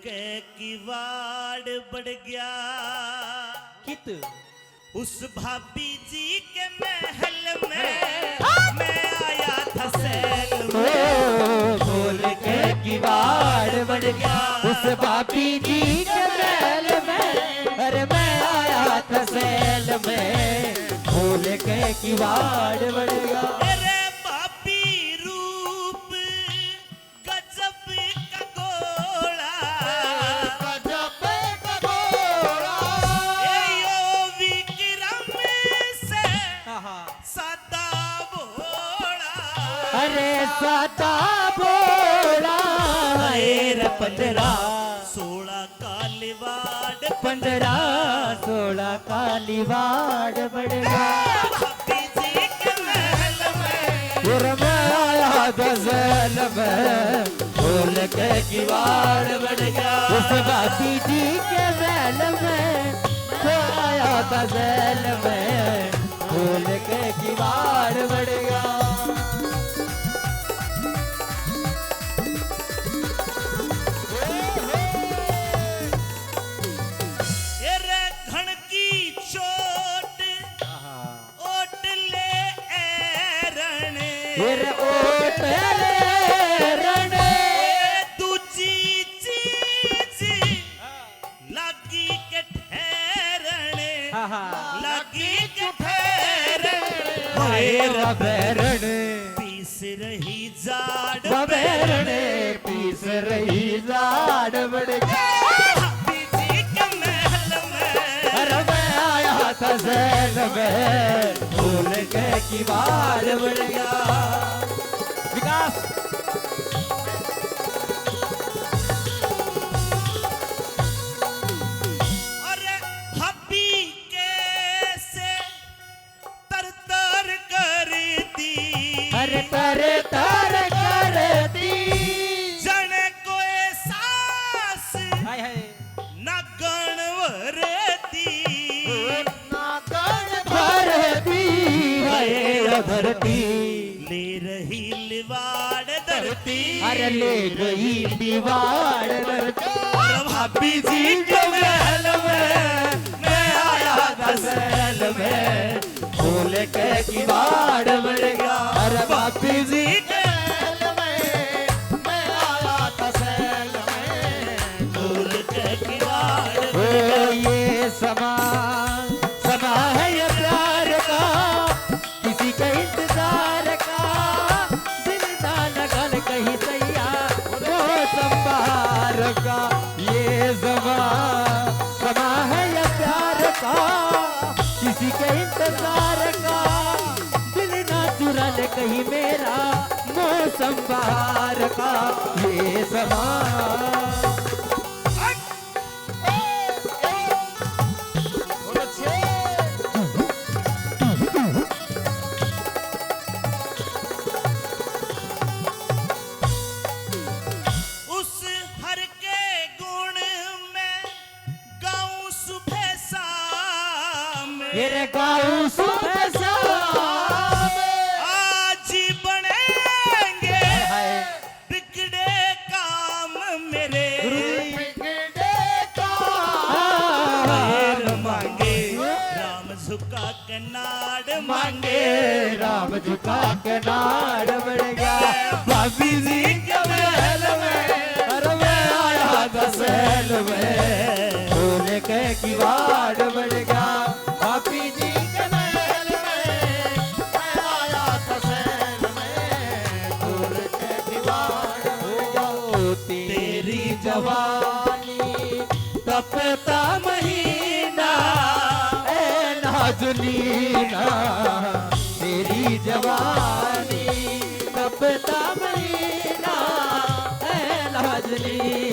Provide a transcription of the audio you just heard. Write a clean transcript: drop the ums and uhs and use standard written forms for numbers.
के किवाड़ बढ़ गया कित उस भाभी जी के महल में मैं आया था सैल में खोल के किवाड़ बढ़ गया उस भाभी जी के महल में अरे मैं आया था सैल में खोल के किवाड़ बढ़ गया अरे भाभी रूप गजब का गोला ए यो विक्रम से सादा भोला अरे साता बोला रे 16 कालीवाड़ 16 कालीवाड़ बढ़ गया भाभी जी के महल में फिर मैं आया गजल में खोल के किवाड़ बढ़ गया उस भाभी जी के महल में मैं आया गजल में खोल के किवाड़ बढ़ गया ये रे घण की चोट ओट ले ऐरण फिर ओट ले रण दूजी चीज लागी के ठहरण लागी के ठहरण बैरण पीस रही जाड़ बैरण पीस रही लाड बढ़ गया भाभी जी के महल में अरे मैं आया था जैन में भूल के किवाड़ बढ़ गया विकास और भाभी कैसे तर तर करती अरे तर तर करती जने को एहसास हाय हाय न गणवरती धरती है धरती ले रही लिवाड़ धरती अरे ले गई दीवार धरती और भाभी जी के महल में मैं आया था गजल में खोल के किवाड़ बढ़ गया अरे बापी जी के महल में मैं आया था सैल में फूल के किवाड़ ओ ये समा है ये प्यार का किसी के इंतजार का दिल ना लगन कहीं सैया वो संभार का ये समा है ये प्यार का किसी के इंतजार का दिल ना चुरा ले कहीं मेरा मौसम बाहर का ये समा उस हर के गुण में गाऊं सुबह शाम मेरे गाँव सुबह शाम आज बनेंगे हाय बिगड़े काम मेरे राम मांगे राम झुका के नाड़ मांगे राम झुका के नाड़ बढ़ गया भाभी जी के महल में अरे मैं आया गजल में खोल के किवाड़ बढ़ गया भाभी जी के महल में मैं आया गजल में खोल के किवाड़ बढ़ गया तेरी जवानी तपता महीना ए नाजुनीना तेरी जवानी तपता महीना ए नाजुनीना